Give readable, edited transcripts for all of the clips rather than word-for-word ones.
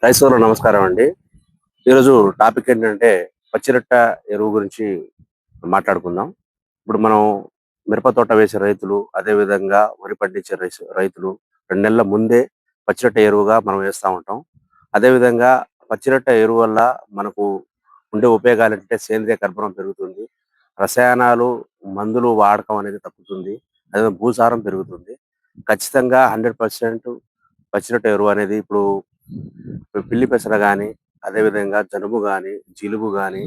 రైతులకు నమస్కారం అండి. ఈరోజు టాపిక్ ఏంటంటే పచ్చిరొట్ట ఎరువు గురించి మాట్లాడుకుందాం. ఇప్పుడు మనం మిరప తోట వేసే రైతులు, అదే విధంగా వరి పండించే రైతులు 2 నెలల ముందే పచ్చిరొట్ట ఎరువుగా మనం వేస్తా ఉంటాం. అదే విధంగా పచ్చిరొట్ట ఎరువు వల్ల మనకు ఉండే ఉపయోగాలేంటంటే సేంద్రియ కర్బనం పెరుగుతుంది. రసాయనాలు, మందులు వాడకం అనేది తగ్గుతుంది. అదే భూసారం పెరుగుతుంది. ఖచ్చితంగా 100% పచ్చిరొట్ట ఎరువు అనేది ఇప్పుడు పిల్లి పెసర గాని, అదే విధంగా జనుము గాని, జిలుగు గాని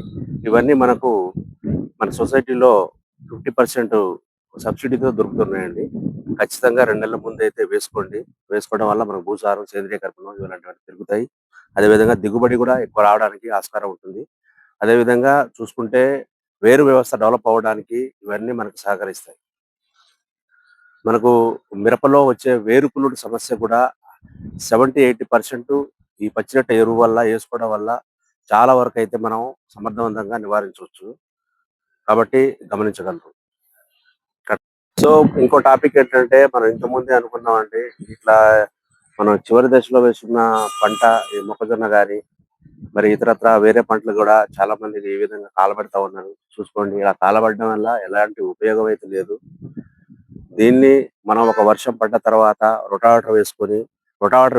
ఇవన్నీ మనకు మన సొసైటీలో 50% సబ్సిడీతో దొరుకుతున్నాయండి. ఖచ్చితంగా 2 నెలల ముందైతే వేసుకోండి. వేసుకోవడం వల్ల మనకు భూసారం, సేంద్రియ కర్బనం ఇలాంటివన్నీ పెరుగుతాయి. అదే విధంగా దిగుబడి కూడా ఎక్కువ రావడానికి ఆస్కారం ఉంటుంది. అదే విధంగా చూసుకుంటే వేరు వ్యవస్థ డెవలప్ అవ్వడానికి ఇవన్నీ మనకు సహకరిస్తాయి. మనకు మిరపలో వచ్చే వేరుకుళ్ళు సమస్య కూడా 70-80% ఈ పచ్చిరొట్ట ఎరువు వల్ల ఏసుకోవడం వల్ల చాలా వరకైతే మనం సమర్థవంతంగా నివారించవచ్చు. కాబట్టి గమనించగలరు. సో, ఇంకో టాపిక్ ఏంటంటే మనం ఇంతకుముందే అనుకున్నామండి. ఇట్లా మనం చివరి దశలో వేసుకున్న పంట ఈ మొక్కజొన్న గాని, మరి ఇతరత్రా వేరే పంటలు గూడా చాలా మందికి ఈ విధంగా కాలబెడతా ఉన్నారు. చూసుకోండి ఇలా కాలబడడం వల్ల ఎలాంటి ఉపయోగం అయితే లేదు. దీన్ని మనం ఒక వర్షం పడ్డ తర్వాత రొటావేటర్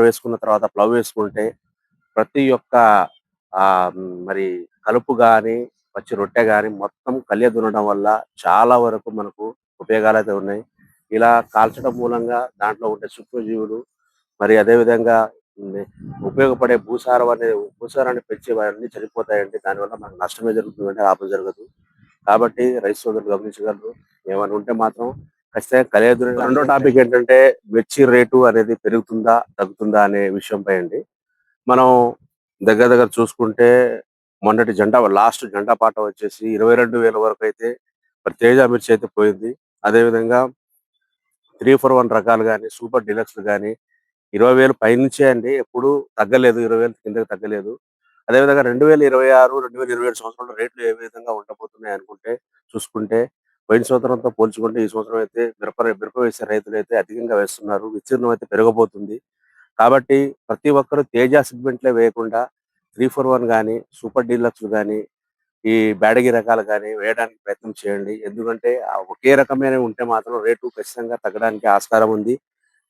వేసుకున్న తర్వాత ప్లవ్ వేసుకుంటే ప్రతి ఒక్క మరి కలుపు గాని, పచ్చి రొట్టె గాని మొత్తం కలియ దున్నడం వల్ల చాలా వరకు మనకు ఉపయోగాలైతే ఉన్నాయి. ఇలా కాల్చడం మూలంగా దాంట్లో ఉండే సూక్ష్మజీవులు మరి అదే విధంగా హ్మ్. ఉపయోగపడే భూసారాన్ని పెంచేవన్నీ చనిపోతాయండి. దానివల్ల మనకు నష్టమే జరుగుతుందంటే లాభం జరగదు. కాబట్టి రైతు సోదరులు గమనించగలరు. ఏమైనా ఉంటే మాత్రం ఖచ్చితంగా కలియ దున్నడం. రెండో టాపిక్ ఏంటంటే మిర్చి రేటు అనేది పెరుగుతుందా? తగ్గుతుందా? అనే విషయంపై అండి. మనం దగ్గర దగ్గర చూసుకుంటే మొన్నటి లాస్ట్ జంటా పాట వచ్చేసి 22,000 వరకైతే మరి తేజ మిర్చి అయితే పోయింది. అదేవిధంగా 341 రకాలు గాని, సూపర్ డీలక్స్‌లు గాని 20,000 పైనుంచే అండి. ఎప్పుడు తగ్గలేదు. 20,000 కిందకి తగ్గలేదు. అదేవిధంగా 2026, 2027 సంవత్సరంలో రేట్లు ఏ విధంగా ఉండబోతున్నాయి చూసుకుంటే పోయిన సంవత్సరంతో పోల్చుకుంటే ఈ సంవత్సరం అయితే మిరప వేసే రైతులైతే అధికంగా వేస్తున్నారు. విస్తీర్ణం అయితే పెరగబోతుంది. కాబట్టి ప్రతి ఒక్కరు తేజ సెగ్మెంట్‌లే వేయకుండా 341 గాని, సూపర్ డీలక్స్‌లు గాని, ఈ బ్యాడగి రకాలు గాని వేయడానికి ప్రయత్నం చేయండి. ఎందుకంటే ఒకే రకమైనవి ఉంటే మాత్రం రేటు ఖచ్చితంగా తగ్గడానికి ఆస్కారం ఉంది.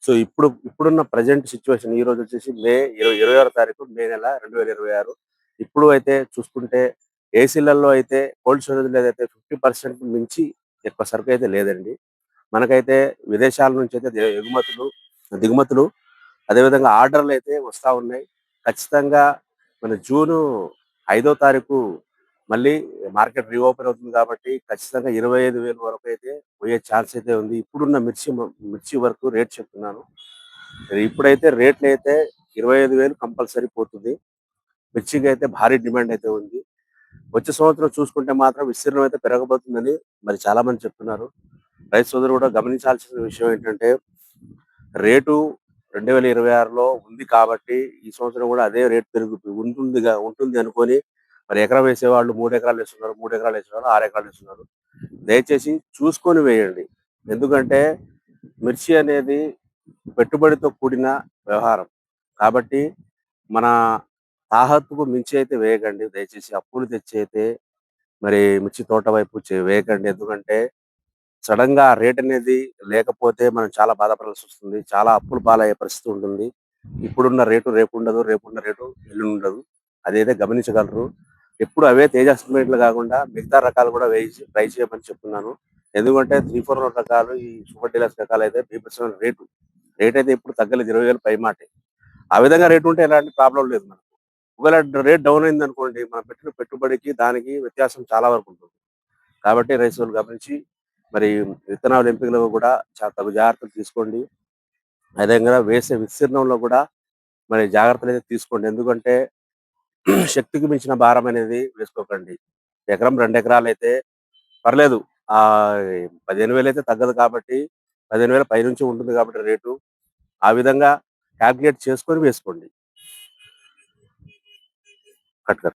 సో, ఇప్పుడున్న ప్రెజెంట్ సిట్యుయేషన్ ఈరోజొచ్చేసి మే 26 తారీఖు మే నెల 2026. ఇప్పుడు అయితే చూసుకుంటే ఏసీలలో అయితే కోల్డ్ స్టోరేజ్‌లో అయితే 50% మించి ఎక్కువ సరుకయితే లేదండి. మనకైతే విదేశాల నుంచయితే దిగుమతులు అదేవిధంగా ఆర్డర్‌లయితే వస్తా ఉన్నాయి. ఖచ్చితంగా మన జూను 5 తారీఖు మళ్ళీ మార్కెట్ రీఓపెన్ అవుతుంది కాబట్టి ఖచ్చితంగా 25,000 వరకైతే పోయే ఛాన్స్ అయితే ఉంది. ఇప్పుడున్న మిర్చి వరకు రేట్ చెప్తున్నాను. ఇప్పుడైతే రేట్లయితే 25,000 కంపల్సరీ పోతుంది. మిర్చికైతే భారీ డిమాండ్ అయితే ఉంది. వచ్చే సంవత్సరం చూసుకుంటే మాత్రం విస్తీర్ణం అయితే పెరగబోతుందని మరి చాలా మంది చెప్తున్నారు. రైతు సోదరులు కూడా గమనించాల్సిన విషయం ఏంటంటే రేటు 2026లో ఉంది కాబట్టి ఈ సంవత్సరం కూడా అదే రేట్ ఉంటుంది అనుకోని మరి ఎకరం వేసేవాళ్ళు 3 ఎకరాలు వేస్తున్నారు, 3 ఎకరాలు వేసేవాళ్ళు 6 ఎకరాలు వేస్తున్నారు. దయచేసి చూసుకొని వేయండి. ఎందుకంటే మిర్చి అనేది పెట్టుబడితో కూడిన వ్యవహారం. కాబట్టి మన తాహతుకు మించి అయితే వేయకండి. దయచేసి అప్పులు తెచ్చి అయితే మరి మిర్చి తోట వైపు వేయకండి. ఎందుకంటే సడెన్‌గా ఆ రేట్ అనేది లేకపోతే మనం చాలా బాధపడాల్సొస్తుంది. చాలా అప్పుల పాలయ్యే పరిస్థితి ఉంటుంది. ఇప్పుడున్న రేటు రేపుండదు. రేపున్న రేటు ఎల్లుండుండదు. అదైతే గమనించగలరు. ఎప్పుడు అవే తేజ సిమెంట్‌లు కాకుండా మిగతా రకాలు కూడా ట్రై చేయమని చెప్తున్నాను. ఎందుకంటే 341 రకాలు, ఈ సూపర్ డీలక్స్ రకాలైతే బీభత్సమైన రేటు. రేటయితే ఎప్పుడు తగ్గలేదు. 20,000 పైమాటే. ఆ విధంగా రేట్ ఉంటే ఎలాంటి ప్రాబ్లమ్ లేదు మనకు. ఒకవేళ రేట్ డౌన్ అయిందనుకోండి, మనం పెట్టిన పెట్టుబడికి దానికి వ్యత్యాసం చాలా వరకు ఉంటుంది. కాబట్టి రైతులు గమనించి మరి విత్తనాల ఎంపికలో కూడా తగు జాగ్రత్తలు తీసుకోండి. అదేవిధంగా వేసే విస్తీర్ణంలో కూడా మరి జాగ్రత్తలైతే తీసుకోండి. ఎందుకంటే శక్తికి మించిన భారం అనేది వేసుకోకండి. ఎకరం, 2 ఎకరాలైతే పర్లేదు. 15,000 అయితే తగ్గదు కాబట్టి 15,000 పైనుంచి ఉంటుంది కాబట్టి రేటు. ఆ విధంగా కాలిక్యులేట్ చేసుకొని వేసుకోండి. Cut cut.